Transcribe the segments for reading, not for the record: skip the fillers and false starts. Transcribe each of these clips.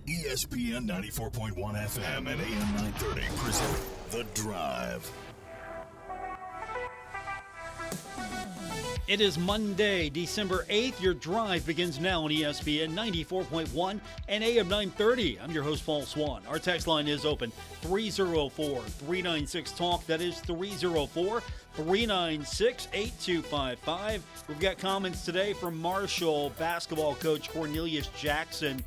ESPN 94.1 FM and AM 930 present The Drive. It is Monday, December 8th. Your drive begins now on ESPN 94.1 and AM 930. I'm your host, Paul Swann. Our text line is open, 304-396-TALK. That is 304-396-8255. We've got comments today from Marshall basketball coach Cornelius Jackson.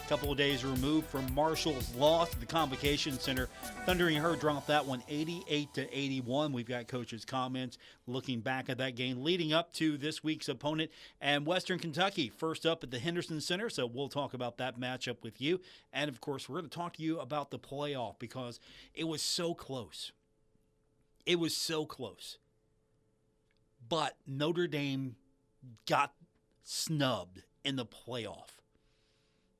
A couple of days removed from Marshall's loss at the Convocation Center. Thundering Herd dropped that one 88-81. We've got coach's comments looking back at that game leading up to this week's opponent and Western Kentucky first up at the Henderson Center. So we'll talk about that matchup with you. And, of course, we're going to talk to you about the playoff because it was so close. It was so close. But Notre Dame got snubbed in the playoff.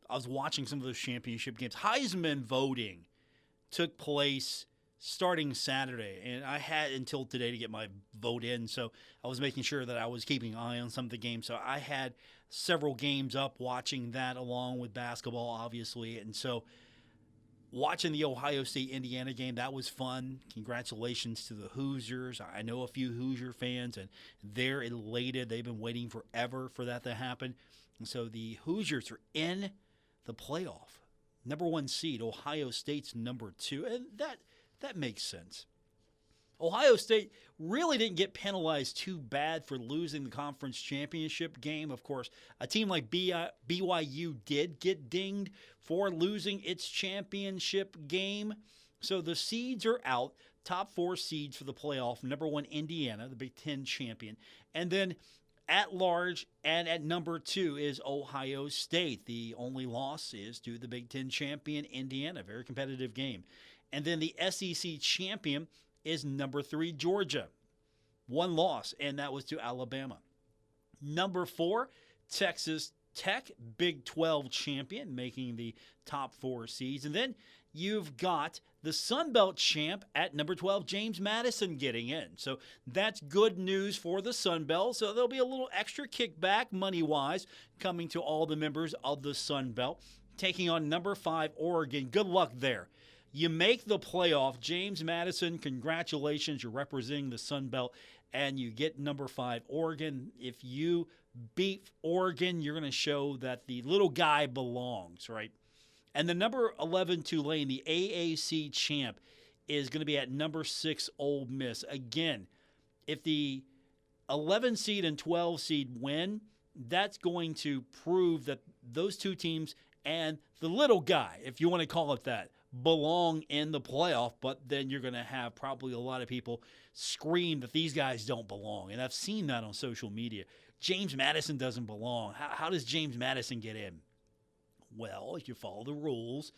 I was watching some of those championship games. Heisman voting took place starting Saturday, and I had until today to get my vote in, so I was making sure that I was keeping an eye on some of the games. So I had several games up watching that along with basketball, obviously, and so watching the Ohio State-Indiana game, that was fun. Congratulations to the Hoosiers. I know a few Hoosier fans, and they're elated. They've been waiting forever for that to happen. And so the Hoosiers are in the playoff. Number 1 seed, Ohio State's number 2, and that makes sense. Ohio State really didn't get penalized too bad for losing the conference championship game. Of course, a team like BYU did get dinged for losing its championship game. So the seeds are out. Top 4 seeds for the playoff. Number 1, Indiana, the Big Ten champion. And then at large and at number 2 is Ohio State. The only loss is to the Big Ten champion, Indiana. Very competitive game. And then the SEC champion is number 3, Georgia. 1 loss, and that was to Alabama. Number 4, Texas Tech, Big 12 champion, making the top 4 seeds. And then you've got the Sun Belt champ at number 12, James Madison, getting in. So that's good news for the Sun Belt. So there'll be a little extra kickback money-wise coming to all the members of the Sun Belt. Taking on number 5, Oregon. Good luck there. You make the playoff. James Madison, congratulations. You're representing the Sun Belt, and you get number 5, Oregon. If you beat Oregon, you're going to show that the little guy belongs, right? And the number 11 Tulane, the AAC champ, is going to be at number 6 Ole Miss. Again, if the 11 seed and 12 seed win, that's going to prove that those two teams and the little guy, if you want to call it that, belong in the playoff. But then you're going to have probably a lot of people scream that these guys don't belong. And I've seen that on social media. James Madison doesn't belong. How does James Madison get in? Well, if you follow the rules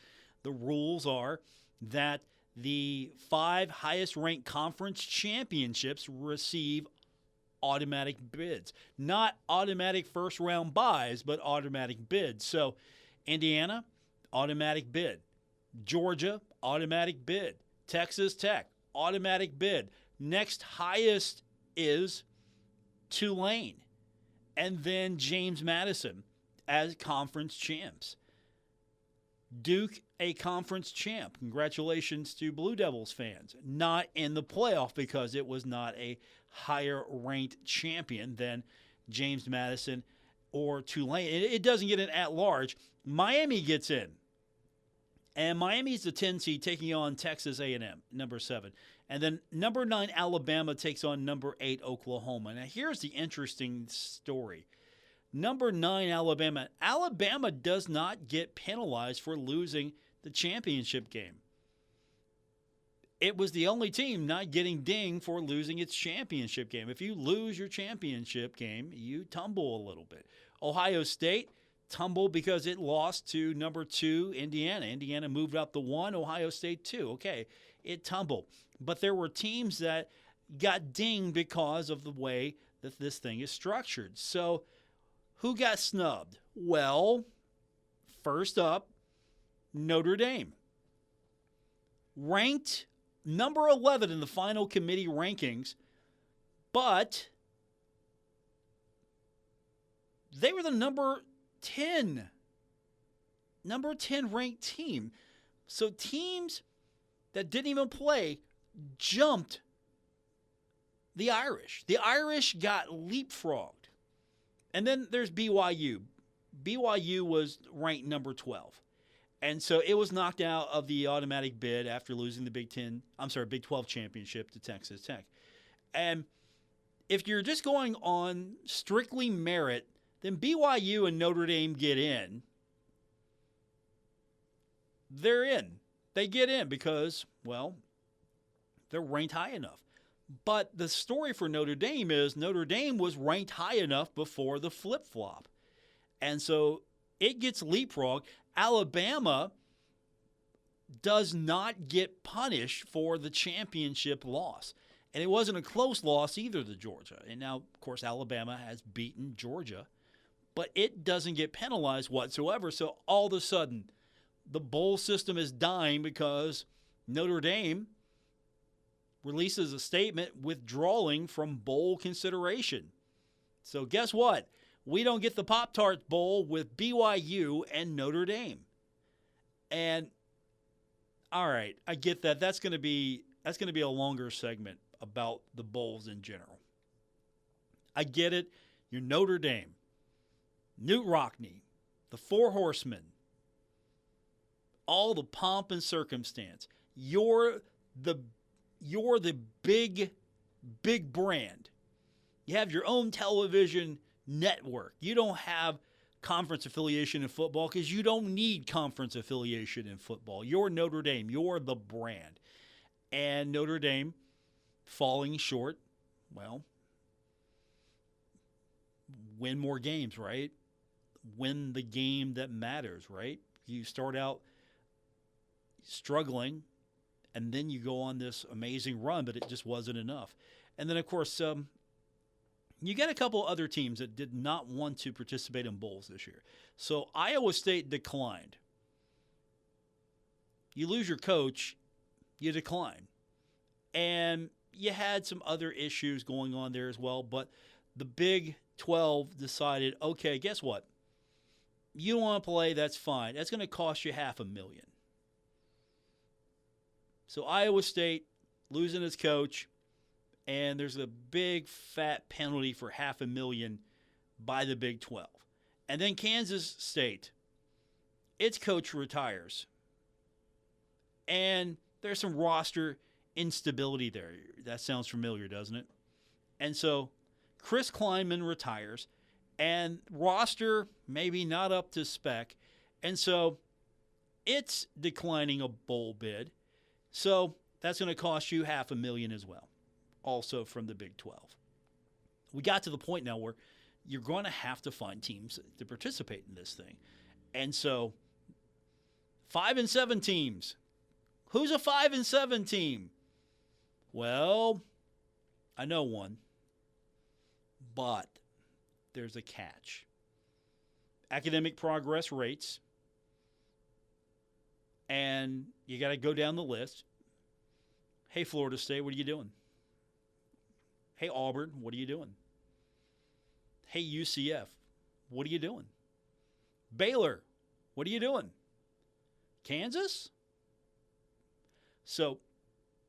are that the 5 highest-ranked conference championships receive automatic bids. Not automatic first-round buys, but automatic bids. So, Indiana, automatic bid. Georgia, automatic bid. Texas Tech, automatic bid. Next highest is Tulane. And then James Madison as conference champs. Duke, a conference champ. Congratulations to Blue Devils fans. Not in the playoff because it was not a higher-ranked champion than James Madison or Tulane. It doesn't get an at-large. Miami gets in. And Miami's the 10 seed taking on Texas A&M, number 7. And then number 9, Alabama takes on number 8, Oklahoma. Now, here's the interesting story. Number 9, Alabama. Alabama does not get penalized for losing the championship game. It was the only team not getting dinged for losing its championship game. If you lose your championship game, you tumble a little bit. Ohio State tumbled because it lost to number 2, Indiana. Indiana moved up to 1, Ohio State 2. Okay, it tumbled. But there were teams that got dinged because of the way that this thing is structured. So, who got snubbed? Well, first up, Notre Dame. Ranked number 11 in the final committee rankings, but they were the number 10 number 10 ranked team. So teams that didn't even play jumped the Irish. The Irish got leapfrogged. And then there's BYU. BYU was ranked number 12. And so it was knocked out of the automatic bid after losing the Big 12 championship to Texas Tech. And if you're just going on strictly merit, then BYU and Notre Dame get in. They're in. They get in because, well, they're ranked high enough. But the story for Notre Dame is Notre Dame was ranked high enough before the flip-flop. And so it gets leapfrogged. Alabama does not get punished for the championship loss. And it wasn't a close loss either to Georgia. And now, of course, Alabama has beaten Georgia. But it doesn't get penalized whatsoever. So all of a sudden, the bowl system is dying because Notre Dame releases a statement withdrawing from bowl consideration. So guess what? We don't get the Pop-Tarts Bowl with BYU and Notre Dame. And all right, I get that. That's going to be a longer segment about the bowls in general. I get it. You're Notre Dame, Newt Rockne, the Four Horsemen, all the pomp and circumstance. You're the big brand. You have your own television network. You don't have conference affiliation in football because you don't need conference affiliation in football. You're Notre Dame. You're the brand. And Notre Dame falling short, well, win more games, right? Win the game that matters, right? You start out struggling, and then you go on this amazing run, but it just wasn't enough. And then, of course, you get a couple other teams that did not want to participate in bowls this year. So Iowa State declined. You lose your coach, you decline. And you had some other issues going on there as well, but the Big 12 decided, okay, guess what? You don't want to play, that's fine. That's going to cost you $500,000. So Iowa State losing its coach, and there's a big fat penalty for $500,000 by the Big 12. And then Kansas State, its coach retires. And there's some roster instability there. That sounds familiar, doesn't it? And so Chris Kleinman retires, and roster maybe not up to spec. And so it's declining a bowl bid. So that's going to cost you $500,000 as well, also from the Big 12. We got to the point now where you're going to have to find teams to participate in this thing. And so 5-7 teams. Who's a 5-7 team? Well, I know one, but there's a catch. Academic progress rates, and you got to go down the list. Hey, Florida State, what are you doing? Hey, Auburn, what are you doing? Hey, UCF, what are you doing? Baylor, what are you doing? Kansas? So,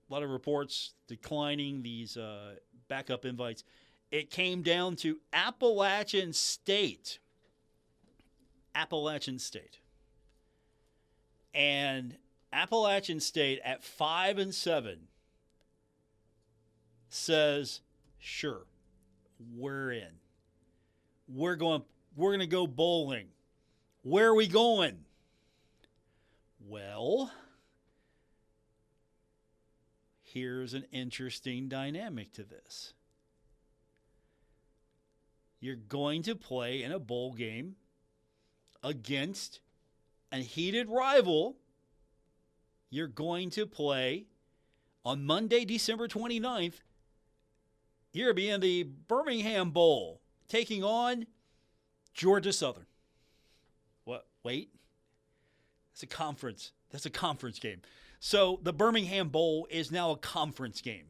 a lot of reports declining these backup invites. It came down to Appalachian State. Appalachian State. And Appalachian State at 5-7 says, sure, we're in. We're going to go bowling. Where are we going? Well, here's an interesting dynamic to this. You're going to play in a bowl game against a heated rival. You're going to play on Monday, December 29th. You're going to be in the Birmingham Bowl, taking on Georgia Southern. What? Wait. That's a conference. That's a conference game. So the Birmingham Bowl is now a conference game.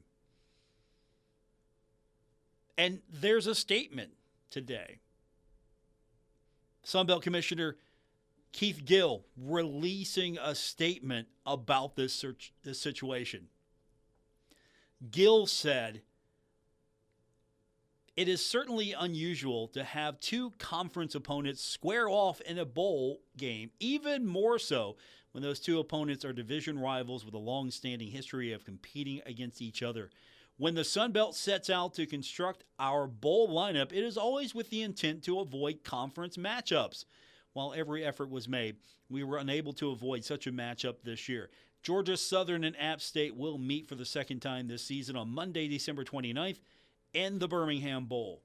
And there's a statement today. Sunbelt Commissioner Keith Gill releasing a statement about this situation. Gill said, "It is certainly unusual to have two conference opponents square off in a bowl game, even more so when those two opponents are division rivals with a long-standing history of competing against each other. When the Sun Belt sets out to construct our bowl lineup, it is always with the intent to avoid conference matchups. While every effort was made, we were unable to avoid such a matchup this year. Georgia Southern and App State will meet for the second time this season on Monday, December 29th in the Birmingham Bowl.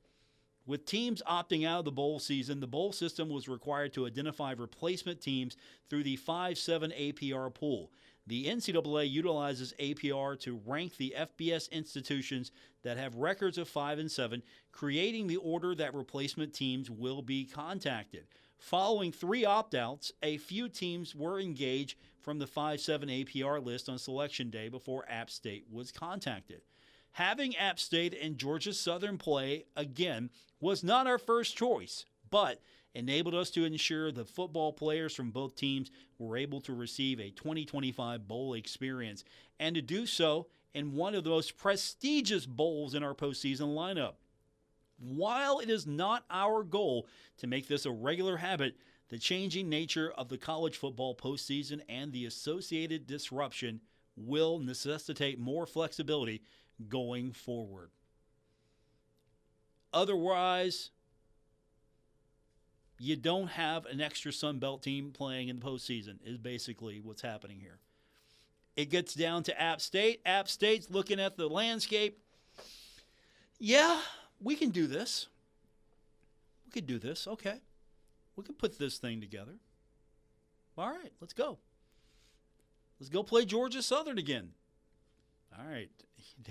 With teams opting out of the bowl season, the bowl system was required to identify replacement teams through the 5-7 APR pool. The NCAA utilizes APR to rank the FBS institutions that have records of 5 and 7, creating the order that replacement teams will be contacted. Following 3 opt-outs, a few teams were engaged from the 5-7 APR list on selection day before App State was contacted. Having App State and Georgia Southern play again was not our first choice, but enabled us to ensure the football players from both teams were able to receive a 2025 bowl experience, and to do so in one of the most prestigious bowls in our postseason lineup. While it is not our goal to make this a regular habit, the changing nature of the college football postseason and the associated disruption will necessitate more flexibility going forward. Otherwise, you don't have an extra Sun Belt team playing in the postseason is basically what's happening here. It gets down to App State. App State's looking at the landscape. Yeah, we can do this. We could do this. Okay. We can put this thing together. All right, let's go. Let's go play Georgia Southern again. All right,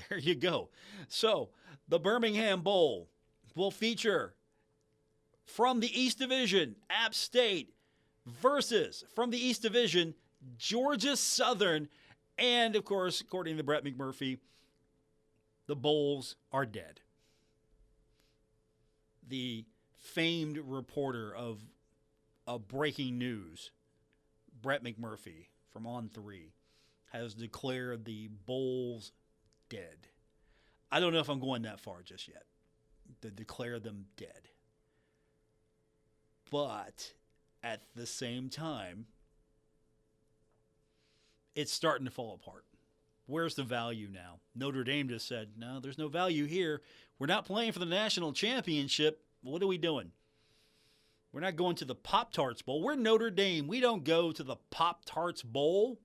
there you go. So, the Birmingham Bowl will feature from the East Division, App State versus from the East Division, Georgia Southern. And, of course, according to Brett McMurphy, the Bowls are dead. The famed reporter of breaking news, Brett McMurphy from On3, has declared the Bowls dead. I don't know if I'm going that far just yet to declare them dead. But at the same time, it's starting to fall apart. Where's the value now? Notre Dame just said, no, there's no value here. We're not playing for the national championship. What are we doing? We're not going to the Pop-Tarts Bowl. We're Notre Dame. We don't go to the Pop-Tarts Bowl.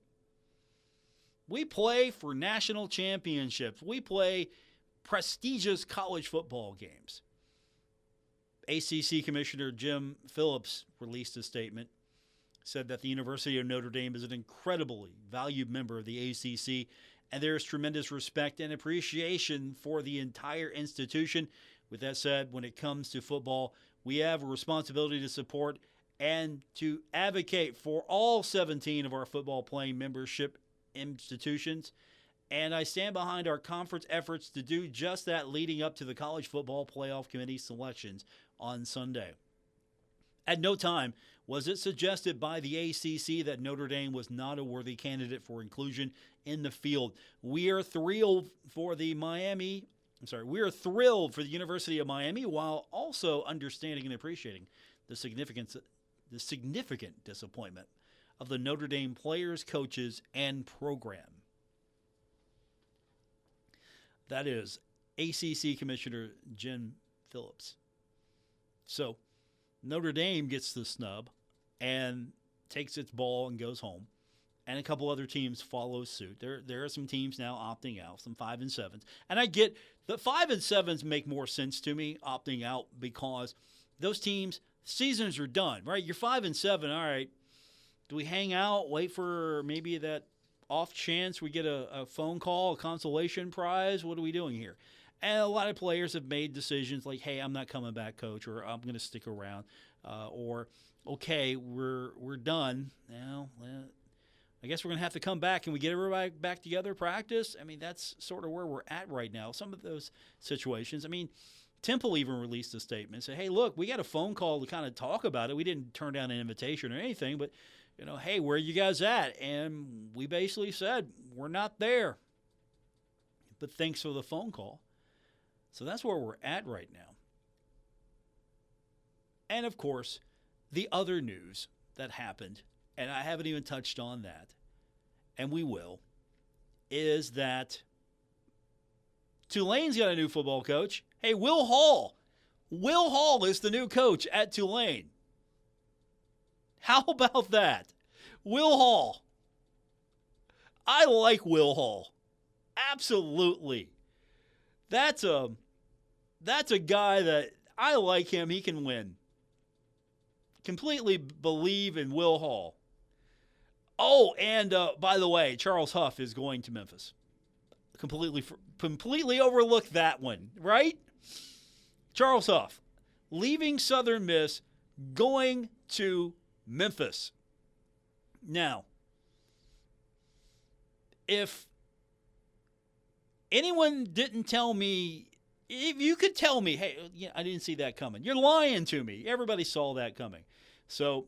We play for national championships. We play prestigious college football games. ACC Commissioner Jim Phillips released a statement, said that the University of Notre Dame is an incredibly valued member of the ACC, and there is tremendous respect and appreciation for the entire institution. With that said, when it comes to football, we have a responsibility to support and to advocate for all 17 of our football playing membership institutions, and I stand behind our conference efforts to do just that leading up to the College Football Playoff Committee selections on Sunday. At no time was it suggested by the ACC that Notre Dame was not a worthy candidate for inclusion in the field. We are thrilled for the University of Miami, while also understanding and appreciating the significant disappointment of the Notre Dame players, coaches, and program. That is ACC Commissioner Jim Phillips. So Notre Dame gets the snub and takes its ball and goes home. And a couple other teams follow suit. There are some teams now opting out, some 5 and 7s. And I get the 5 and 7s make more sense to me opting out because those teams, seasons are done, right? You're 5 and 7, all right. Do we hang out, wait for maybe that off chance we get a phone call, a consolation prize? What are we doing here? And a lot of players have made decisions like, hey, I'm not coming back, coach, or I'm going to stick around. Or, okay, we're done. Now, I guess we're going to have to come back. Can we get everybody back together, practice? I mean, that's sort of where we're at right now. Some of those situations. I mean, Temple even released a statement and said, hey, look, we got a phone call to kind of talk about it. We didn't turn down an invitation or anything, but, hey, where are you guys at? And we basically said, we're not there. But thanks for the phone call. So that's where we're at right now. And, of course, the other news that happened, and I haven't even touched on that, and we will, is that Tulane's got a new football coach. Hey, Will Hall. Will Hall is the new coach at Tulane. How about that? Will Hall. I like Will Hall. Absolutely. That's a guy that I like him. He can win. Completely believe in Will Hall. Oh, and by the way, Charles Huff is going to Memphis. Completely overlooked that one, right? Charles Huff, leaving Southern Miss, going to Memphis. Now, if anyone didn't tell me, if you could tell me, hey, I didn't see that coming, you're lying to me. Everybody saw that coming. So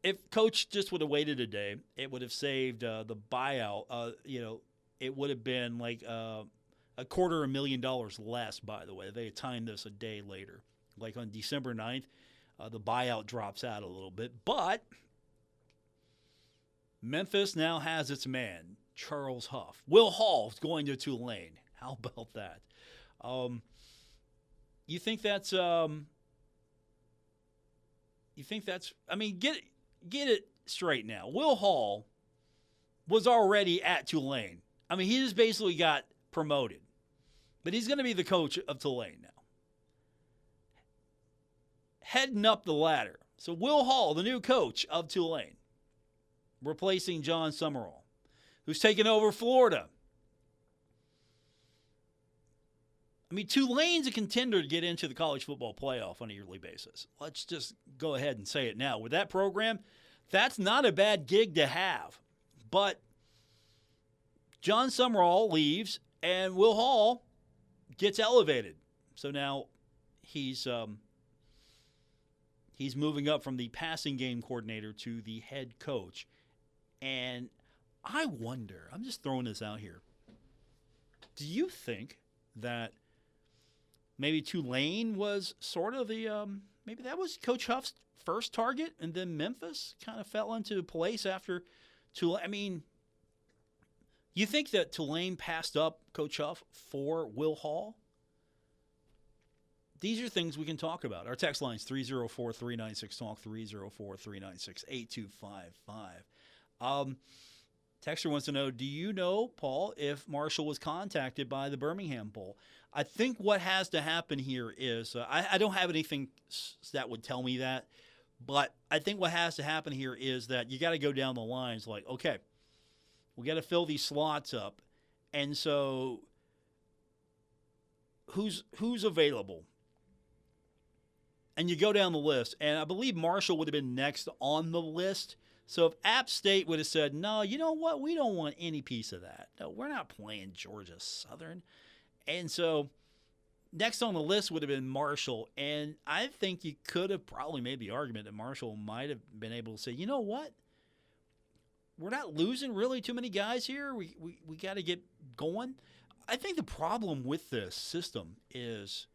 if Coach just would have waited a day, it would have saved the buyout. It would have been like $250,000 less, by the way. They timed this a day later. Like on December 9th, the buyout drops out a little bit. But Memphis now has its man, Charles Huff. Will Hall is going to Tulane. How about that? You think that's I mean, get it straight now. Will Hall was already at Tulane. I mean, he just basically got promoted. But he's going to be the coach of Tulane now. Heading up the ladder. So Will Hall, the new coach of Tulane, replacing John Summerall, who's taken over Florida. I mean, Tulane's a contender to get into the college football playoff on a yearly basis. Let's just go ahead and say it now. With that program, that's not a bad gig to have. But John Summerall leaves, and Will Hall gets elevated. So now he's moving up from the passing game coordinator to the head coach. And I wonder, I'm just throwing this out here, do you think that maybe Tulane was sort of maybe that was Coach Huff's first target, and then Memphis kind of fell into place after Tulane? I mean, you think that Tulane passed up Coach Huff for Will Hall? These are things we can talk about. Our text line's 304-396-TALK, 304-396-8255. Texter wants to know, do you know, Paul, if Marshall was contacted by the Birmingham Bowl? I think what has to happen here is, I don't have anything that would tell me that, but I think what has to happen here is that you got to go down the lines like, okay, we got to fill these slots up. And so who's available? And you go down the list, and I believe Marshall would have been next on the list. So if App State would have said, no, you know what? We don't want any piece of that. No, we're not playing Georgia Southern. And so next on the list would have been Marshall. And I think you could have probably made the argument that Marshall might have been able to say, you know what? We're not losing really too many guys here. We got to get going. I think the problem with this system is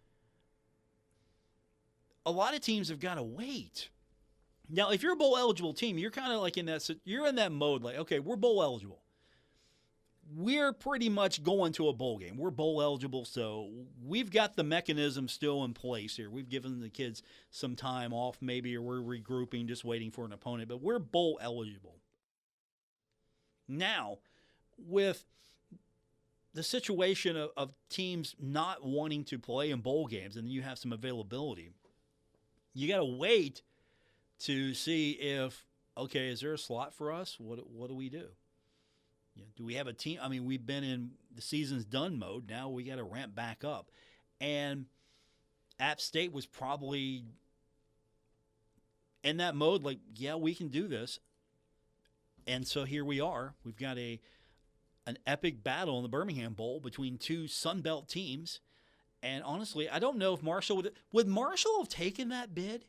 a lot of teams have got to wait. Now, if you're a bowl eligible team, you're kind of like in that mode like, okay, we're bowl eligible. We're pretty much going to a bowl game. We're bowl eligible, so we've got the mechanism still in place here. We've given the kids some time off maybe, or we're regrouping, just waiting for an opponent, but we're bowl eligible. Now, with the situation of teams not wanting to play in bowl games, and then you have some availability, you got to wait to see if, okay, is there a slot for us? What do we do? Do we have a team? I mean, we've been in the season's done mode. Now we got to ramp back up. And App State was probably in that mode like, yeah, we can do this. And so here we are. We've got an epic battle in the Birmingham Bowl between two Sun Belt teams. And honestly, I don't know if Marshall would Marshall have taken that bid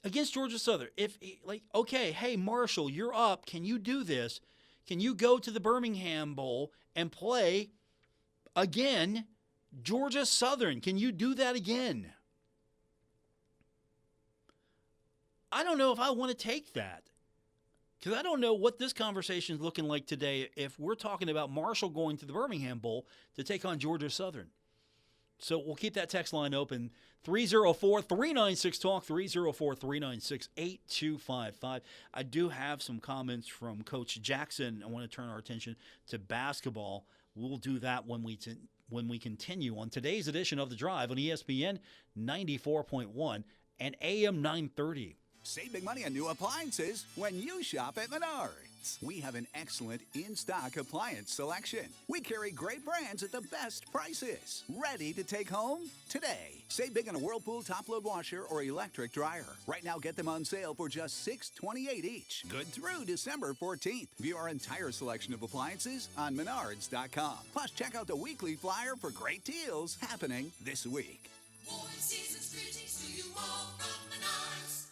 against Georgia Southern? If okay, hey Marshall, you're up. Can you do this? Can you go to the Birmingham Bowl and play again Georgia Southern? Can you do that again? I don't know if I want to take that. Because I don't know what this conversation is looking like today if we're talking about Marshall going to the Birmingham Bowl to take on Georgia Southern. So we'll keep that text line open. 304-396-TALK, 304-396-8255. I do have some comments from Coach Jackson. I want to turn our attention to basketball. We'll do that when we continue on today's edition of The Drive on ESPN 94.1 and AM 930. Save big money on new appliances when you shop at Menards. We have an excellent in-stock appliance selection. We carry great brands at the best prices. Ready to take home? Today, save big on a Whirlpool top-load washer or electric dryer. Right now, get them on sale for just $6.28 each. Good through December 14th. View our entire selection of appliances on Menards.com. Plus, check out the weekly flyer for great deals happening this week. Warm season's greetings to you all from Menards.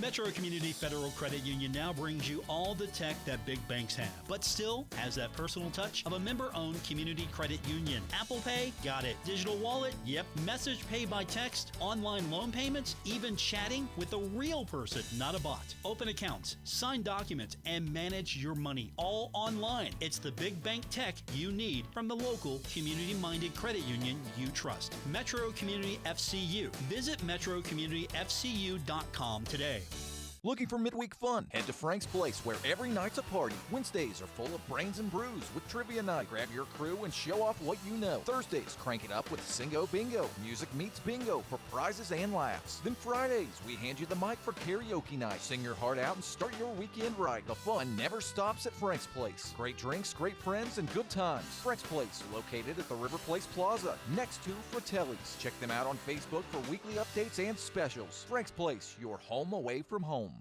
Metro Community Federal Credit Union now brings you all the tech that big banks have, but still has that personal touch of a member-owned community credit union. Apple Pay? Got it. Digital wallet? Yep. Message pay by text, online loan payments, even chatting with a real person, not a bot. Open accounts, sign documents, and manage your money all online. It's the big bank tech you need from the local community-minded credit union you trust. Metro Community FCU. Visit metrocommunityfcu.com today. Looking for midweek fun? Head to Frank's Place, where every night's a party. Wednesdays are full of brains and brews with trivia night. Grab your crew and show off what you know. Thursdays, crank it up with Singo Bingo. Music meets bingo for prizes and laughs. Then Fridays, we hand you the mic for karaoke night. Sing your heart out and start your weekend right. The fun never stops at Frank's Place. Great drinks, great friends, and good times. Frank's Place, located at the River Place Plaza, next to Fratelli's. Check them out on Facebook for weekly updates and specials. Frank's Place, your home away from home.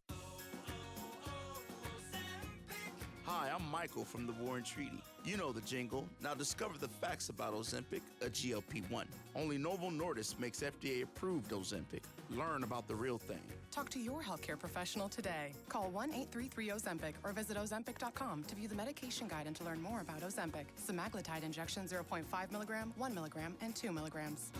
Hi, I'm Michael from the Warren Treaty. You know the jingle. Now discover the facts about Ozempic, a GLP-1. Only Novo Nordisk makes FDA-approved Ozempic. Learn about the real thing. Talk to your healthcare professional today. Call 1-833-OZEMPIC or visit Ozempic.com to view the medication guide and to learn more about Ozempic. Semaglutide injection 0.5 milligram, 1 milligram, and 2 milligrams.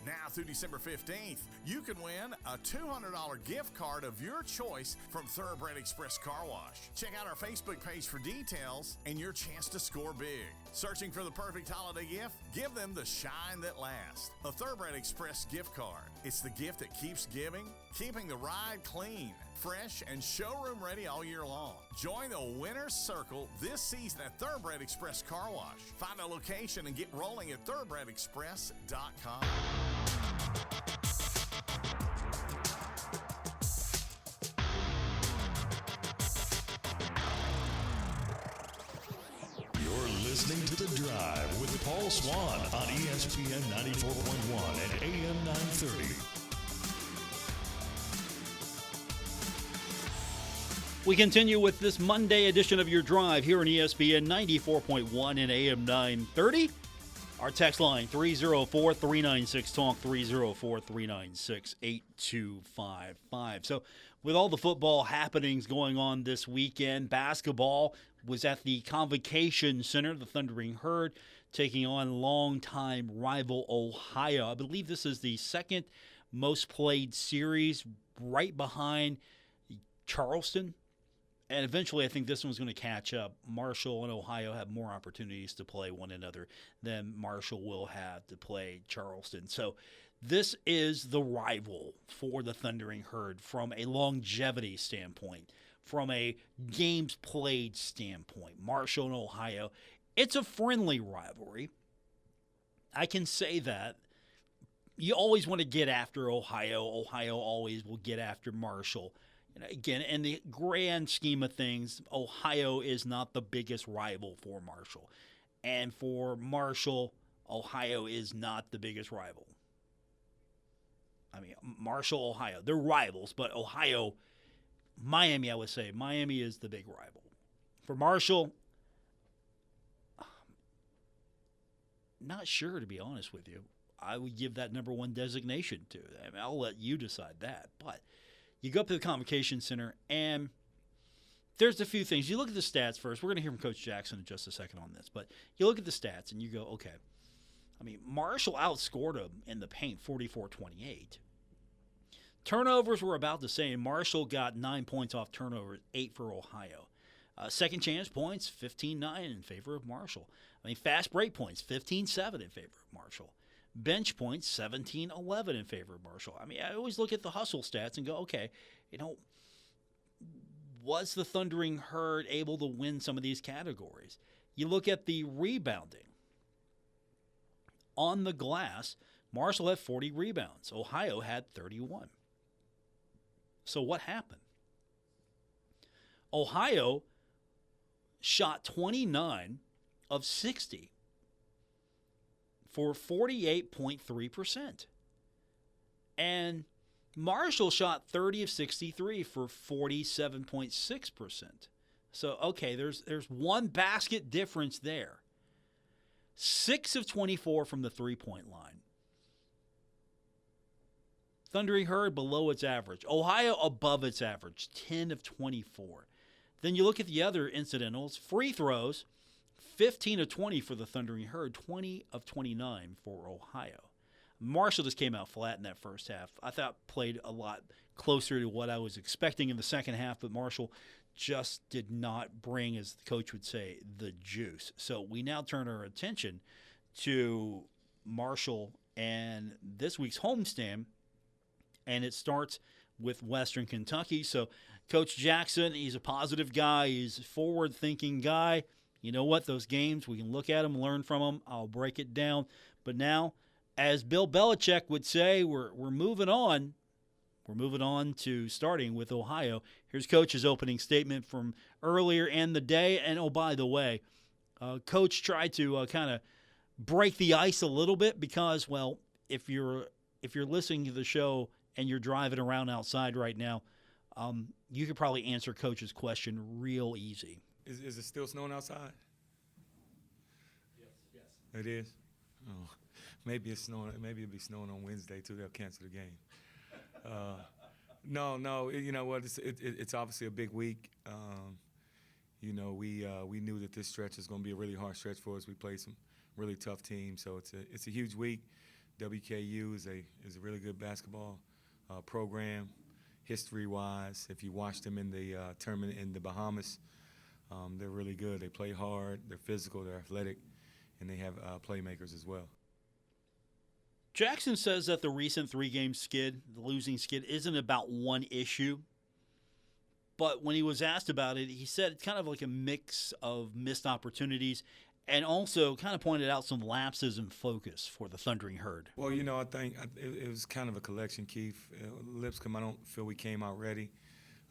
Now through December 15th, you can win a $200 gift card of your choice from Thoroughbred Express Car Wash. Check out our Facebook page for details and your chance to score big. Searching for the perfect holiday gift? Give them the shine that lasts. A Thoroughbred Express gift card. It's the gift that keeps giving, keeping the ride clean, fresh, and showroom ready all year long. Join the winner's circle this season at Thoroughbred Express Car Wash. Find a location and get rolling at thoroughbredexpress.com. You're listening to The Drive with Paul Swann on ESPN 94.1 and AM 930. We continue with this Monday edition of Your Drive here on ESPN 94.1 and AM 930. Our text line, 304-396-TALK, 304-396-8255. So with all the football happenings going on this weekend, basketball was at the Convocation Center, the Thundering Herd, taking on longtime rival Ohio. I believe this is the second most played series, right behind Charleston. And eventually, I think this one's going to catch up. Marshall and Ohio have more opportunities to play one another than Marshall will have to play Charleston. So this is the rival for the Thundering Herd from a longevity standpoint, from a games played standpoint. Marshall and Ohio, it's a friendly rivalry. I can say that. You always want to get after Ohio. Ohio always will get after Marshall. Again, in the grand scheme of things, Ohio is not the biggest rival for Marshall. And for Marshall, Ohio is not the biggest rival. I mean, Marshall, Ohio, they're rivals, but Ohio, Miami, I would say, Miami is the big rival For Marshall, not sure, to be honest with you. I would give that number one designation to. I mean, I'll let you decide that. But you go up to the Convocation Center, and there's a few things. You look at the stats first. We're going to hear from Coach Jackson in just a second on this. But you look at the stats, and you go, okay. I mean, Marshall outscored them in the paint 44-28. Turnovers were about the same. Marshall got 9 points off turnovers, 8 for Ohio. Second chance points, 15-9 in favor of Marshall. I mean, fast break points, 15-7 in favor of Marshall. Bench points, 17-11 in favor of Marshall. I mean, I always look at the hustle stats and go, okay, was the Thundering Herd able to win some of these categories? You look at the rebounding. On the glass, Marshall had 40 rebounds. Ohio had 31. So what happened? Ohio shot 29 of 60 for 48.3%. And Marshall shot 30 of 63 for 47.6%. So, okay, there's one basket difference there. 6 of 24 from the three-point line. Thundering Herd below its average. Ohio above its average, 10 of 24. Then you look at the other incidentals. Free throws, 15 of 20 for the Thundering Herd, 20 of 29 for Ohio. Marshall just came out flat in that first half. I thought played a lot closer to what I was expecting in the second half, but Marshall just did not bring, as the coach would say, the juice. So we now turn our attention to Marshall and this week's homestand, and it starts with Western Kentucky. So Coach Jackson, he's a positive guy. He's a forward-thinking guy. You know what? Those games, we can look at them, learn from them. I'll break it down. But now, as Bill Belichick would say, we're moving on. We're moving on to starting with Ohio. Here's Coach's opening statement from earlier in the day. And, oh, by the way, Coach tried to kind of break the ice a little bit because, well, if you're listening to the show and you're driving around outside right now, you could probably answer Coach's question real easy. Is it still snowing outside? Yes. It is? Oh, maybe it's snowing. Maybe it'll be snowing on Wednesday, too. They'll cancel the game. No. You know what? It's obviously a big week. We knew that this stretch is going to be a really hard stretch for us. We played some really tough teams, so it's a huge week. WKU is a really good basketball program, history-wise. If you watch them in the tournament in the Bahamas, they're really good. They play hard. They're physical. They're athletic, and they have playmakers as well. Jackson says that the recent three-game skid, the losing skid, isn't about one issue. But when he was asked about it, he said it's kind of like a mix of missed opportunities and also kind of pointed out some lapses in focus for the Thundering Herd. Well, I think it was kind of a collection, Keith. Lipscomb, I don't feel we came out ready.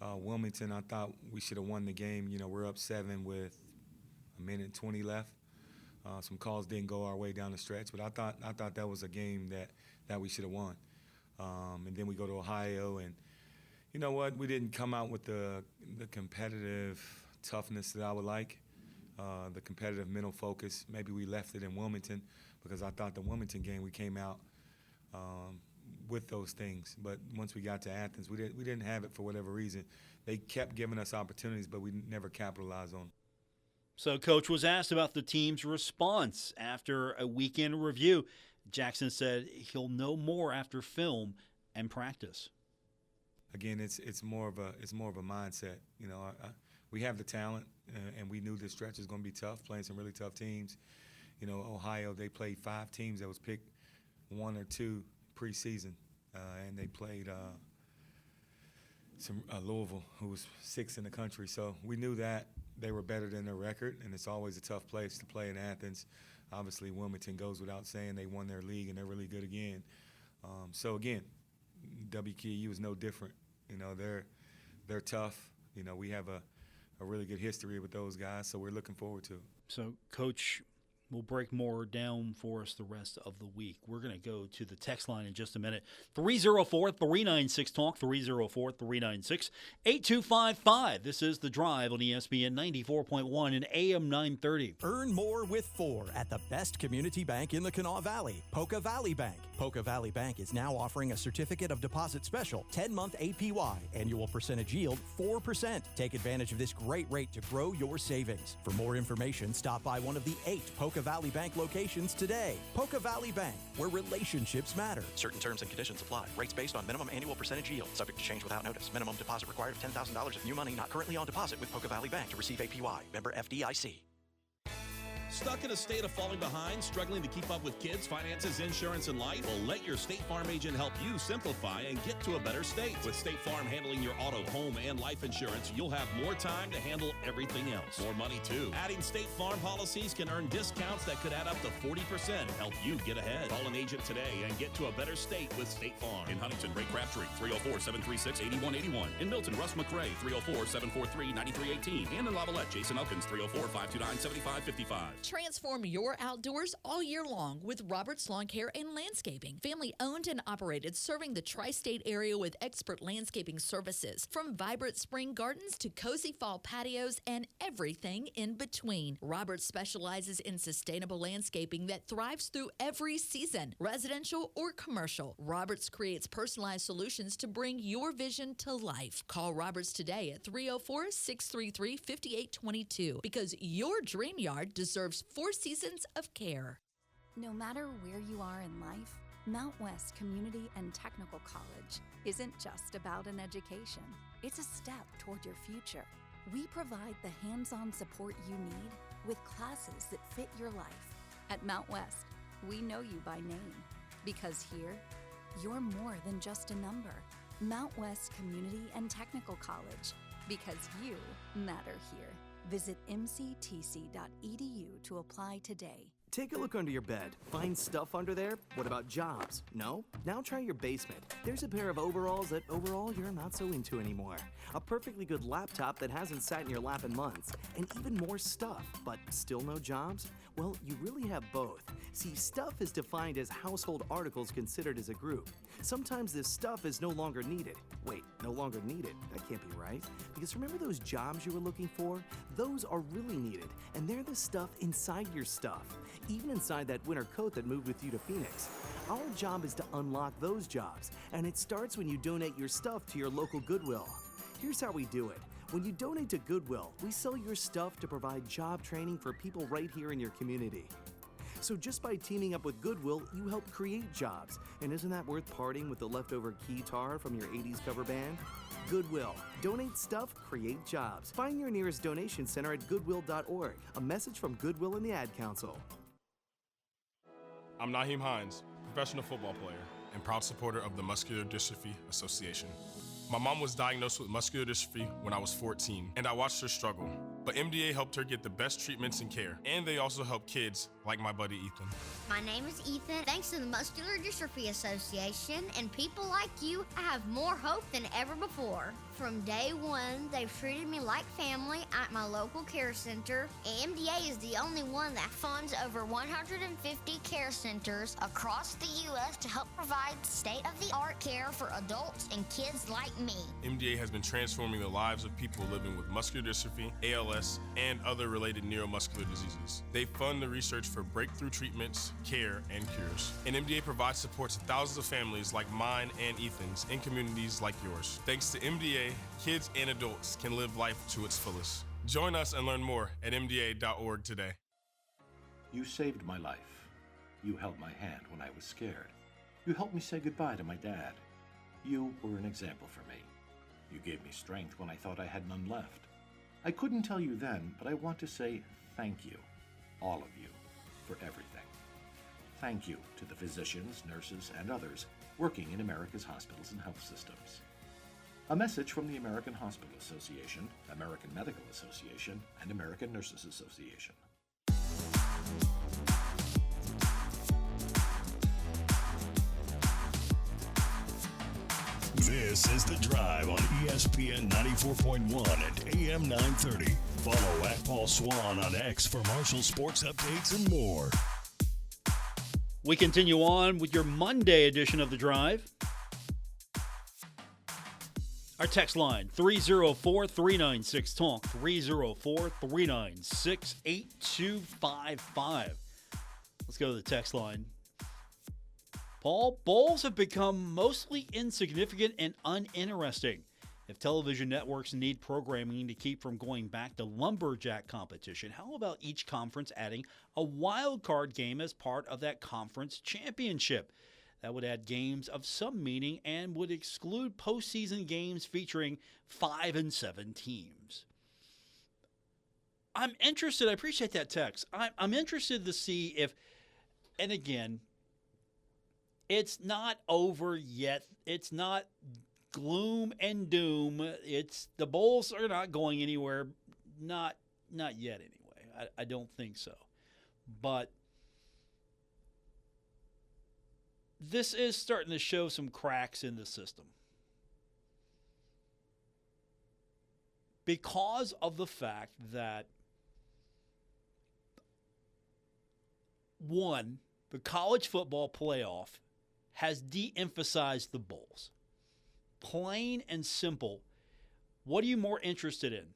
Wilmington, I thought we should have won the game. We're up 7 with a minute and 20 left. Some calls didn't go our way down the stretch, but I thought that was a game that we should have won. And then we go to Ohio, and you know what? We didn't come out with the competitive toughness that I would like, the competitive mental focus. Maybe we left it in Wilmington because I thought the Wilmington game we came out with those things. But once we got to Athens, we didn't have it for whatever reason. They kept giving us opportunities, but we never capitalized on them. So Coach was asked about the team's response after a weekend review. Jackson said he'll know more after film and practice. Again, it's more of a mindset. We have the talent, and we knew this stretch was going to be tough, playing some really tough teams. Ohio, they played 5 teams that was picked 1 or 2 preseason, and they played Louisville, who was 6th in the country. So we knew that they were better than their record, and it's always a tough place to play in Athens. Obviously, Wilmington goes without saying. They won their league, and they're really good again. So again, WKU is no different. They're tough. We have a really good history with those guys, so we're looking forward to it. So Coach We'll break more down for us the rest of the week. We're going to go to the text line in just a minute. 304-396-TALK, 304-396-8255. This is The Drive on ESPN 94.1 and AM 930. Earn more with 4 at the best community bank in the Kanawha Valley, Polka Valley Bank. Polka Valley Bank is now offering a certificate of deposit special, 10-month APY, annual percentage yield 4%. Take advantage of this great rate to grow your savings. For more information, stop by one of the 8 Polka Valley Bank locations today. Polka Valley Bank, where relationships matter. Certain terms and conditions apply. Rates based on minimum annual percentage yield. Subject to change without notice. Minimum deposit required of $10,000 of new money not currently on deposit with Polka Valley Bank to receive APY. Member FDIC. Stuck in a state of falling behind, struggling to keep up with kids, finances, insurance, and life? Well, let your State Farm agent help you simplify and get to a better state. With State Farm handling your auto, home, and life insurance, you'll have more time to handle everything else. More money, too. Adding State Farm policies can earn discounts that could add up to 40%. Help you get ahead. Call an agent today and get to a better state with State Farm. In Huntington, Ray Crabtree, 304-736-8181. In Milton, Russ McRae, 304-743-9318. And in Lavalette, Jason Elkins, 304-529-7555. Transform your outdoors all year long with Roberts Lawn Care and Landscaping. Family owned and operated, serving the tri-state area with expert landscaping services. From vibrant spring gardens to cozy fall patios and everything in between. Roberts specializes in sustainable landscaping that thrives through every season, residential or commercial. Roberts creates personalized solutions to bring your vision to life. Call Roberts today at 304-633-5822 because your dream yard deserves 4 seasons of care. No matter where you are in life, Mount West Community and Technical College isn't just about an education. It's a step toward your future. We provide the hands-on support you need with classes that fit your life. At Mount West, we know you by name because here, you're more than just a number. Mount West Community and Technical College, because you matter here. Visit mctc.edu to apply today. Take a look under your bed. Find stuff under there? What about jobs? No? Now try your basement. There's a pair of overalls that overall you're not so into anymore. A perfectly good laptop that hasn't sat in your lap in months. And even more stuff, but still no jobs? Well, you really have both. See, stuff is defined as household articles considered as a group. Sometimes this stuff is no longer needed. Wait, no longer needed? That can't be right. Because remember those jobs you were looking for? Those are really needed, and they're the stuff inside your stuff. Even inside that winter coat that moved with you to Phoenix. Our job is to unlock those jobs, and it starts when you donate your stuff to your local Goodwill. Here's how we do it. When you donate to Goodwill, we sell your stuff to provide job training for people right here in your community. So just by teaming up with Goodwill, you help create jobs. And isn't that worth parting with the leftover guitar from your 80s cover band? Goodwill. Donate stuff, create jobs. Find your nearest donation center at goodwill.org. A message from Goodwill and the Ad Council. I'm Naheem Hines, professional football player and proud supporter of the Muscular Dystrophy Association. My mom was diagnosed with muscular dystrophy when I was 14, and I watched her struggle. But MDA helped her get the best treatments and care, and they also help kids like my buddy Ethan. My name is Ethan. Thanks to the Muscular Dystrophy Association and people like you, I have more hope than ever before. From day one, they've treated me like family at my local care center. AMDA is the only one that funds over 150 care centers across the U.S. to help provide state-of-the-art care for adults and kids like me. MDA has been transforming the lives of people living with muscular dystrophy, ALS, and other related neuromuscular diseases. They fund the research for breakthrough treatments, care, and cures. And MDA provides support to thousands of families like mine and Ethan's in communities like yours. Thanks to MDA, kids and adults can live life to its fullest. Join us and learn more at mda.org today. You saved my life. You held my hand when I was scared. You helped me say goodbye to my dad. You were an example for me. You gave me strength when I thought I had none left. I couldn't tell you then, but I want to say thank you, all of you, for everything. Thank you to the physicians, nurses, and others working in America's hospitals and health systems. A message from the American Hospital Association, American Medical Association, and American Nurses Association. This is The Drive on ESPN 94.1 and AM 930. Follow at Paul Swann on X for Marshall sports updates and more. We continue on with your Monday edition of The Drive. Our text line, 304-396-TALK, 304-396-8255. Let's go to the text line. Paul, bowls have become mostly insignificant and uninteresting. If television networks need programming to keep from going back to lumberjack competition, how about each conference adding a wild card game as part of that conference championship? That would add games of some meaning and would exclude postseason games featuring 5 and 7 teams. I'm interested. I appreciate that text. I'm interested to see if, and again, it's not over yet. It's not gloom and doom. It's the bowls are not going anywhere. Not yet anyway. I don't think so. But this is starting to show some cracks in the system. Because of the fact that, one, the college football playoff has de-emphasized the bowls. Plain and simple. What are you more interested in?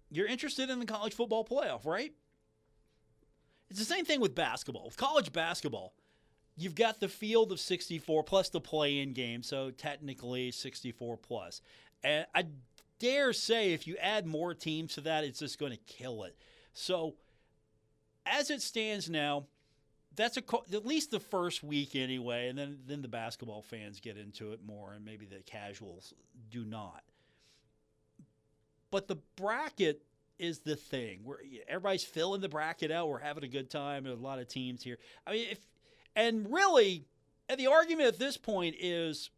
You're interested in the college football playoff, right? It's the same thing with basketball. With college basketball, you've got the field of 64 plus the play-in game, so technically 64 plus. And I dare say if you add more teams to that, it's just going to kill it. So as it stands now, that's at least the first week anyway, and then the basketball fans get into it more, and maybe the casuals do not. But the bracket is the thing where everybody's filling the bracket out. We're having a good time. There's a lot of teams here. I mean, and the argument at this point is,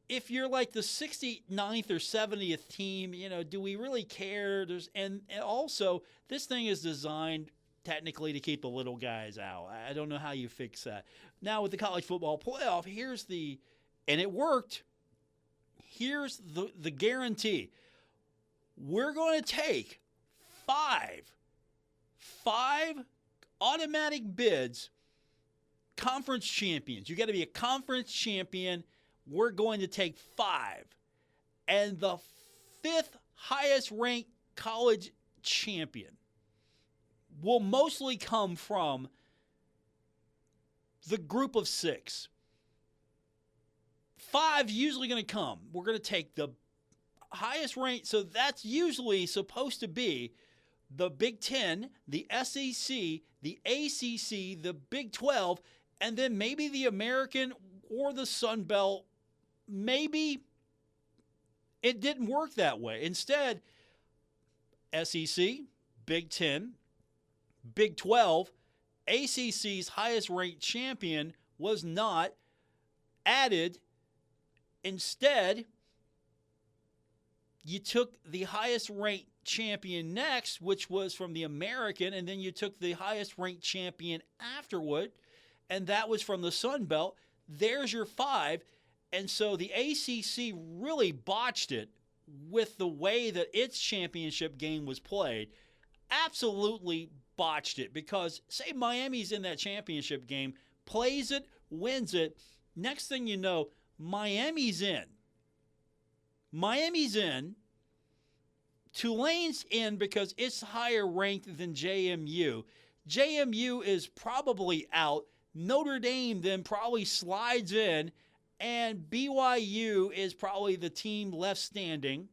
if you're like the 69th or 70th team, do we really care? And also, this thing is designed technically to keep the little guys out. I don't know how you fix that. Now with the college football playoff, and it worked. Here's the guarantee. We're going to take five automatic bids, conference champions. You got to be a conference champion. We're going to take 5. And the 5th highest ranked college champion will mostly come from the group of 6. 5 usually going to come. We're going to take the highest ranked. So that's usually supposed to be the Big 10, the SEC, the ACC, the Big 12, and then maybe the American or the Sun Belt. Maybe it didn't work that way. Instead, SEC, Big 10, Big 12, ACC's highest ranked champion was not added. Instead, you took the highest ranked champion next, which was from the American, and then you took the highest ranked champion afterward, and that was from the Sun Belt. There's your 5. And so the ACC really botched it with the way that its championship game was played. Absolutely botched it, because say Miami's in that championship game, plays it, wins it. Next thing you know, Miami's in. Tulane's in because it's higher ranked than JMU. JMU is probably out. Notre Dame then probably slides in, and BYU is probably the team left standing.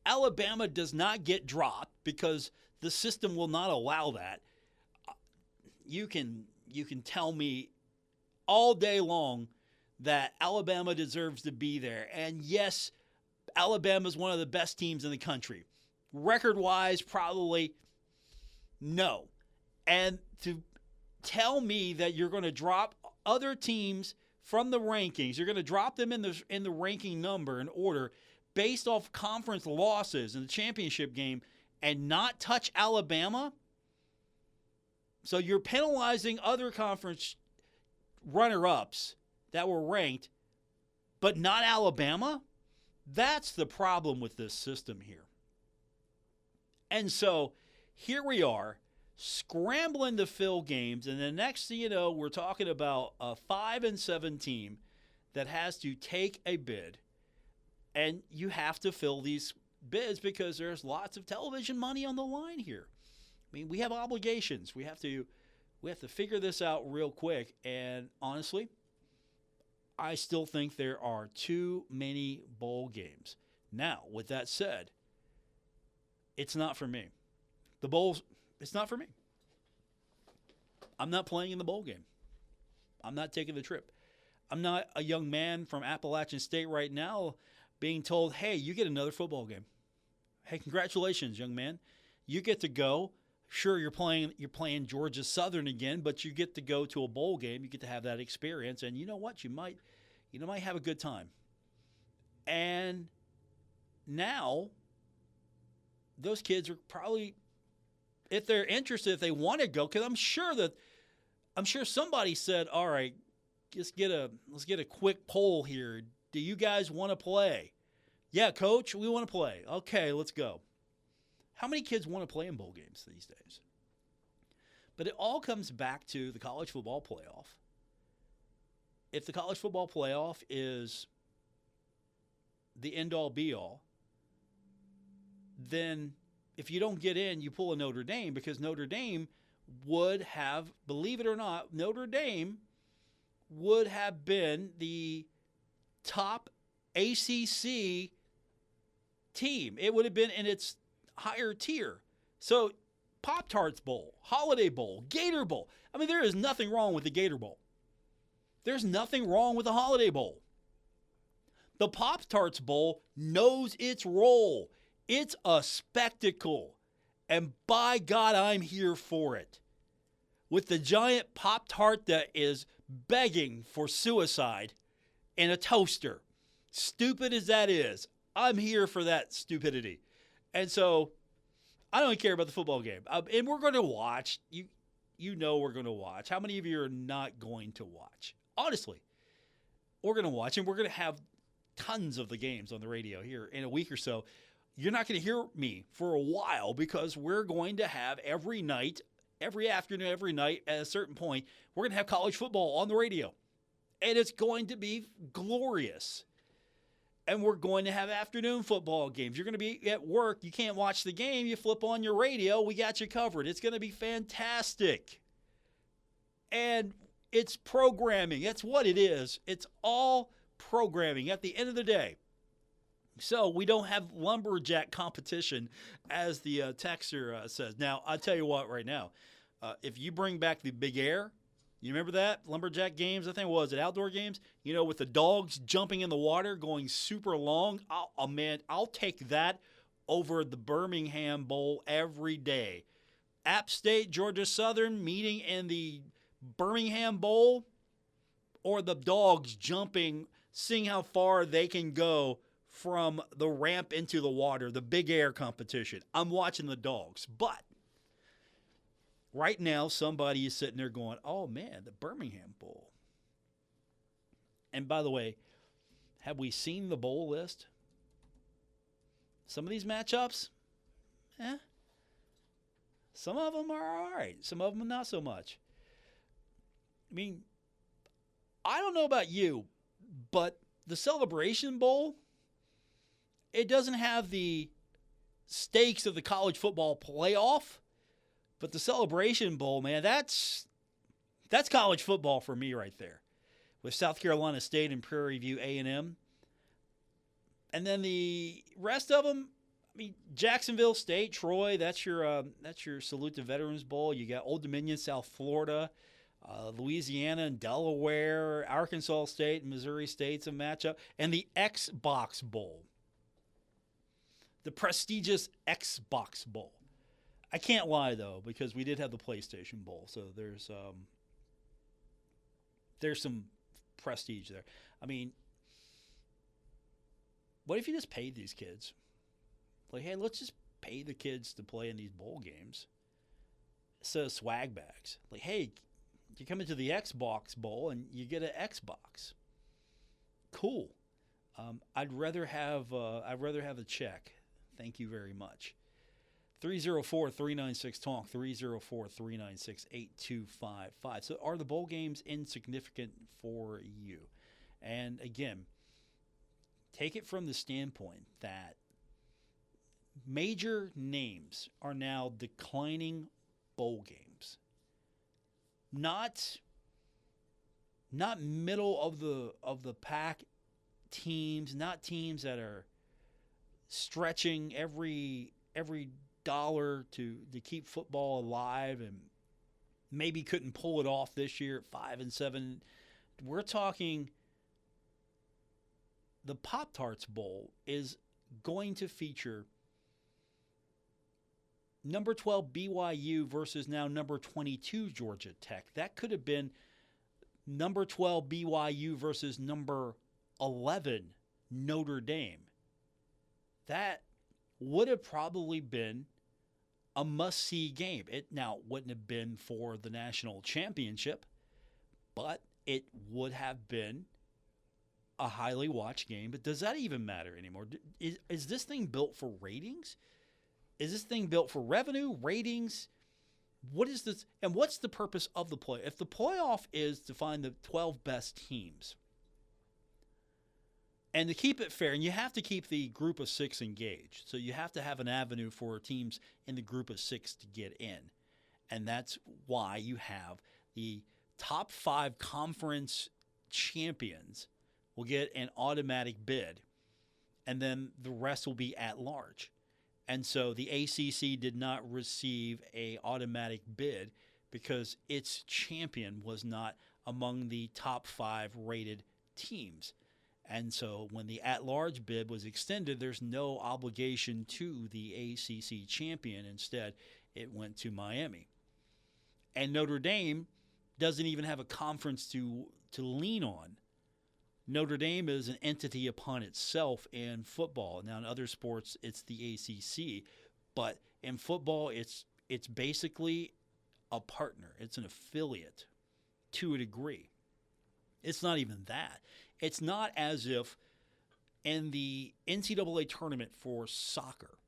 Alabama does not get dropped because the system will not allow that. You can tell me all day long that Alabama deserves to be there. And yes, Alabama is one of the best teams in the country. Record-wise, probably no. And to tell me that you're going to drop other teams from the rankings, you're going to drop them in the ranking number and order based off conference losses in the championship game and not touch Alabama? So you're penalizing other conference runner-ups that were ranked, but not Alabama? That's the problem with this system here. And so here we are scrambling to fill games, and the next thing you know, we're talking about a 5-7 team that has to take a bid, and you have to fill these bids because there's lots of television money on the line here. I mean, we have obligations. We have to figure this out real quick, and honestly, I still think there are too many bowl games. Now, with that said, it's not for me. The bowls, it's not for me. I'm not playing in the bowl game. I'm not taking the trip. I'm not a young man from Appalachian State right now being told, hey, you get another football game. Hey, congratulations, young man. You get to go. Sure, you're playing Georgia Southern again, but you get to go to a bowl game. You get to have that experience, and you know what? You might have a good time. And now, those kids are probably, if they're interested, if they want to go, because I'm sure somebody said, all right, let's get a quick poll here. Do you guys want to play? Yeah, coach, we want to play. Okay, let's go. How many kids want to play in bowl games these days? But it all comes back to the college football playoff. If the college football playoff is the end-all, be-all, then if you don't get in, you pull a Notre Dame, because Notre Dame would have, believe it or not, Notre Dame would have been the top ACC team. It would have been in its higher tier. So Pop-Tarts Bowl, Holiday Bowl, Gator Bowl. I mean, there is nothing wrong with the Gator Bowl. There's nothing wrong with the Holiday Bowl. The Pop-Tarts Bowl knows its role. It's a spectacle. And by God, I'm here for it. With the giant Pop-Tart that is begging for suicide in a toaster. Stupid as that is, I'm here for that stupidity. And so I don't care about the football game. And we're going to watch. You know we're going to watch. How many of you are not going to watch? Honestly, we're going to watch, and we're going to have tons of the games on the radio here in a week or so. You're not going to hear me for a while because we're going to have every night, every afternoon, every night at a certain point, we're going to have college football on the radio. And it's going to be glorious. And we're going to have afternoon football games. You're going to be at work. You can't watch the game. You flip on your radio. We got you covered. It's going to be fantastic. And it's programming. That's what it is. It's all programming at the end of the day. So we don't have lumberjack competition, as the texter says. Now, I'll tell you what right now. If you bring back the Big Air, you remember that? Lumberjack games, I think, was it outdoor games? You know, with the dogs jumping in the water, going super long. I'll take that over the Birmingham Bowl every day. App State, Georgia Southern meeting in the Birmingham Bowl, or the dogs jumping, seeing how far they can go from the ramp into the water, the Big Air competition. I'm watching the dogs. But right now, somebody is sitting there going, oh, man, the Birmingham Bowl. And by the way, have we seen the bowl list? Some of these matchups, some of them are all right. Some of them not so much. I mean, I don't know about you, but the Celebration Bowl, it doesn't have the stakes of the college football playoff, but the Celebration Bowl, man, that's college football for me right there, with South Carolina State and Prairie View A&M. And then the rest of them, I mean, Jacksonville State, Troy, that's your Salute to Veterans Bowl. You got Old Dominion, South Florida, Louisiana and Delaware, Arkansas State and Missouri State's a matchup, and the Xbox Bowl. The prestigious Xbox Bowl. I can't lie, though, because we did have the PlayStation Bowl, so there's some prestige there. I mean, what if you just paid these kids? Like, hey, let's just pay the kids to play in these bowl games. So swag bags. Like, hey, you come into the Xbox Bowl and you get an Xbox. Cool. I'd rather have a check. Thank you very much. 304-396-TALK, 304-396-8255. So are the bowl games insignificant for you? And again, take it from the standpoint that major names are now declining bowl games. Not middle of the pack teams, not teams that are stretching every dollar to keep football alive and maybe couldn't pull it off this year at 5-7. We're talking the Pop-Tarts Bowl is going to feature number 12 BYU versus now number 22 Georgia Tech. That could have been number 12 BYU versus number 11 Notre Dame. That would have probably been a must-see game. It now wouldn't have been for the national championship, but it would have been a highly watched game. But does that even matter anymore? Is this thing built for ratings? Is this thing built for revenue, ratings? What is this? And what's the purpose of the play? If the playoff is to find the 12 best teams and to keep it fair, and you have to keep the group of 6 engaged. So you have to have an avenue for teams in the group of 6 to get in. And that's why you have the top 5 conference champions will get an automatic bid, and then the rest will be at large. And so the ACC did not receive an automatic bid because its champion was not among the top 5 rated teams. And so when the at-large bid was extended, there's no obligation to the ACC champion. Instead, it went to Miami. And Notre Dame doesn't even have a conference to lean on. Notre Dame is an entity upon itself in football. Now, in other sports, it's the ACC. But in football, it's basically a partner. It's an affiliate to a degree. It's not even that. It's not as if in the NCAA tournament for soccer,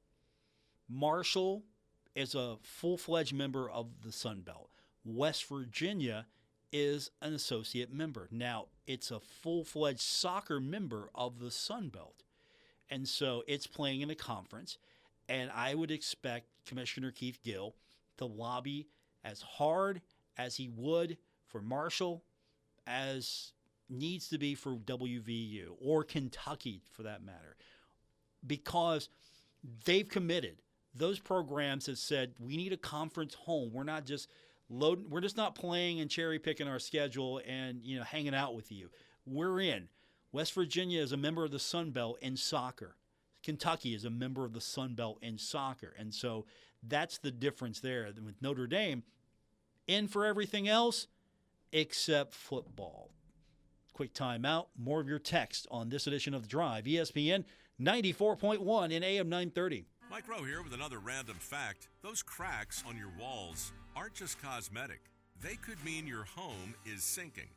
Marshall is a full-fledged member of the Sun Belt. West Virginia is an associate member. Now, it's a full-fledged soccer member of the Sun Belt. And so it's playing in a conference. And I would expect Commissioner Keith Gill to lobby as hard as he would for Marshall as needs to be for WVU or Kentucky for that matter, because they've committed. Those programs have said we need a conference home. We're not just we're just not playing and cherry picking our schedule and hanging out with you. We're in. West Virginia is a member of the Sun Belt in soccer. Kentucky is a member of the Sun Belt in soccer, and so that's the difference there. With Notre Dame, in for everything else except football. Quick timeout. More of your text on this edition of The Drive. ESPN 94.1 in AM 930. Mike Rowe here with another random fact. Those cracks on your walls aren't just cosmetic. They could mean your home is sinking.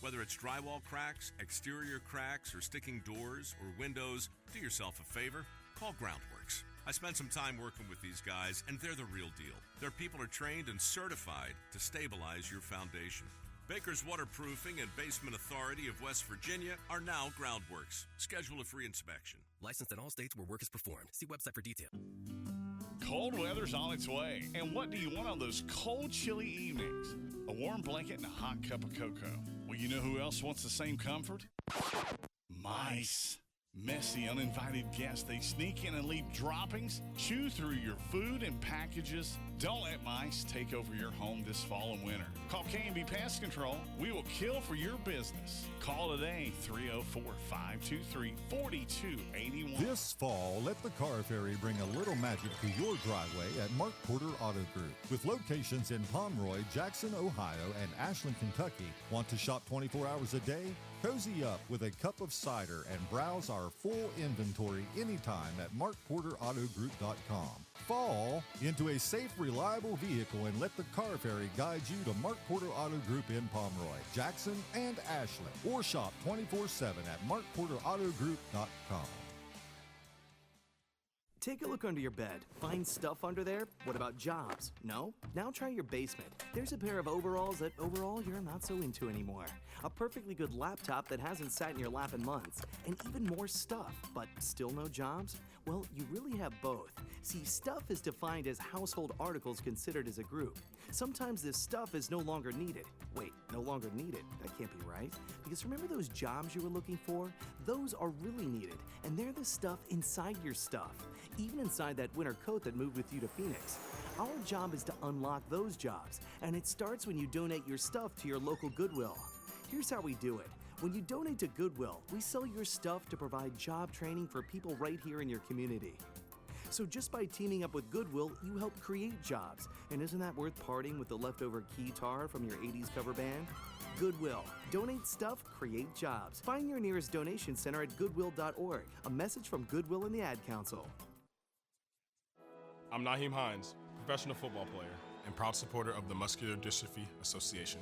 Whether it's drywall cracks, exterior cracks, or sticking doors or windows, do yourself a favor. Call Groundworks. I spent some time working with these guys, and they're the real deal. Their people are trained and certified to stabilize your foundation. Baker's Waterproofing and Basement Authority of West Virginia are now Groundworks. Schedule a free inspection. Licensed in all states where work is performed. See website for details. Cold weather's on its way. And what do you want on those cold, chilly evenings? A warm blanket and a hot cup of cocoa. Well, you know who else wants the same comfort? Mice. Messy, uninvited guests. They sneak in and leave droppings, chew through your food and packages. Don't let mice take over your home this fall and winter. Call K&B Pest Control. We will kill for your business. Call today, 304-523-4281. This fall, let the Car Ferry bring a little magic to your driveway at Mark Porter Auto Group. With locations in Pomeroy, Jackson, Ohio, and Ashland, Kentucky. Want to shop 24 hours a day? Cozy up with a cup of cider and browse our our full inventory anytime at markporterautogroup.com. Fall into a safe, reliable vehicle and let the Car Ferry guide you to Mark Porter Auto Group in Pomeroy, Jackson, and Ashland. Or shop 24/7 at markporterautogroup.com. Take a look under your bed. Find stuff under there? What about jobs? No? Now try your basement. There's a pair of overalls that overall you're not so into anymore. A perfectly good laptop that hasn't sat in your lap in months. And even more stuff, but still no jobs? Well, you really have both. See, stuff is defined as household articles considered as a group. Sometimes this stuff is no longer needed. Wait, no longer needed? That can't be right. Because remember those jobs you were looking for? Those are really needed, and they're the stuff inside your stuff. Even inside that winter coat that moved with you to Phoenix. Our job is to unlock those jobs, and it starts when you donate your stuff to your local Goodwill. Here's how we do it. When you donate to Goodwill, we sell your stuff to provide job training for people right here in your community. So just by teaming up with Goodwill, you help create jobs. And isn't that worth parting with the leftover keytar from your 80s cover band? Goodwill. Donate stuff, create jobs. Find your nearest donation center at goodwill.org. A message from Goodwill and the Ad Council. I'm Naheem Hines, professional football player and proud supporter of the Muscular Dystrophy Association.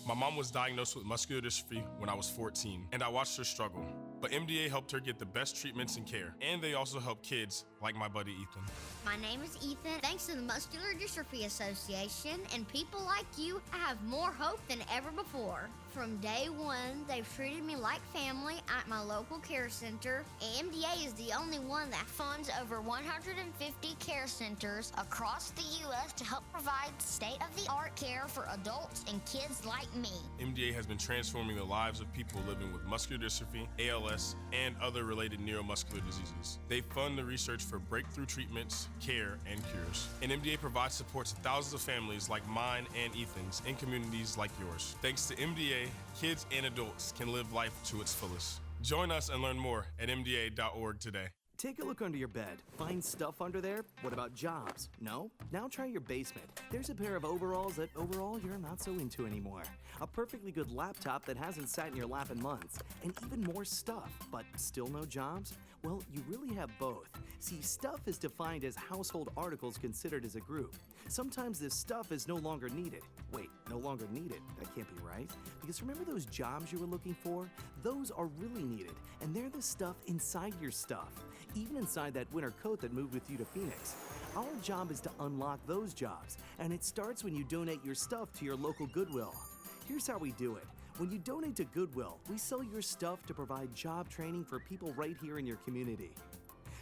My mom was diagnosed with muscular dystrophy when I was 14, and I watched her struggle. But MDA helped her get the best treatments and care, and they also help kids like my buddy Ethan. My name is Ethan. Thanks to the Muscular Dystrophy Association and people like you, I have more hope than ever before. From day one, they've treated me like family at my local care center. AMDA is the only one that funds over 150 care centers across the U.S. to help provide state-of-the-art care for adults and kids like me. MDA has been transforming the lives of people living with muscular dystrophy, ALS, and other related neuromuscular diseases. They fund the research for breakthrough treatments, care, and cures. And MDA provides support to thousands of families like mine and Ethan's in communities like yours. Thanks to MDA, kids and adults can live life to its fullest. Join us and learn more at mda.org today. Take a look under your bed. Find stuff under there? What about jobs? No? Now try your basement. There's a pair of overalls that overall you're not so into anymore. A perfectly good laptop that hasn't sat in your lap in months. And even more stuff, but still no jobs? Well, you really have both. See, stuff is defined as household articles considered as a group. Sometimes this stuff is no longer needed. Wait, no longer needed? That can't be right. Because remember those jobs you were looking for? Those are really needed, and they're the stuff inside your stuff. Even inside that winter coat that moved with you to Phoenix. Our job is to unlock those jobs, and it starts when you donate your stuff to your local Goodwill. Here's how we do it. When you donate to Goodwill, we sell your stuff to provide job training for people right here in your community.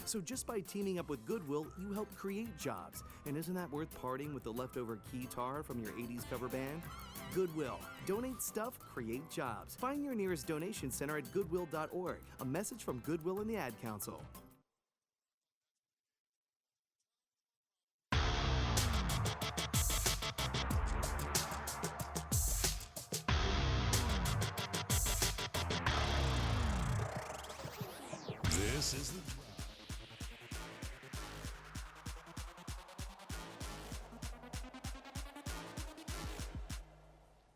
So just by teaming up with Goodwill, you help create jobs. And isn't that worth parting with the leftover keytar from your 80s cover band? Goodwill. Donate stuff, create jobs. Find your nearest donation center at goodwill.org. A message from Goodwill and the Ad Council. This is the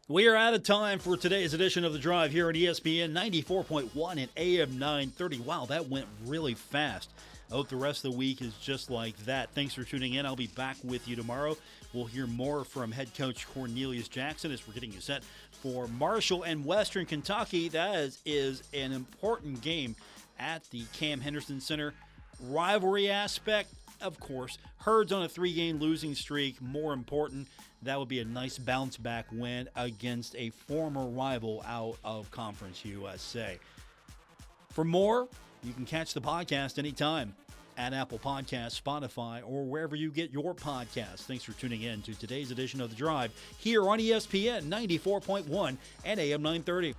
We are out of time for today's edition of The Drive here on ESPN 94.1 and AM 930. Wow, that went really fast. I hope the rest of the week is just like that. Thanks for tuning in. I'll be back with you tomorrow. We'll hear more from head coach Cornelius Jackson as we're getting you set for Marshall and Western Kentucky. That is an important game at the Cam Henderson Center. Rivalry aspect, of course. Herds on a 3-game losing streak. More important, that would be a nice bounce-back win against a former rival out of Conference USA. For more, you can catch the podcast anytime at Apple Podcasts, Spotify, or wherever you get your podcasts. Thanks for tuning in to today's edition of The Drive here on ESPN 94.1 and AM 930.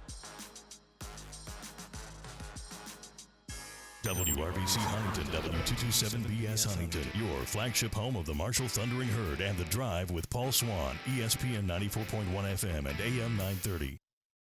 WRBC Huntington, W227BS Huntington, your flagship home of the Marshall Thundering Herd and The Drive with Paul Swann, ESPN 94.1 FM and AM 930.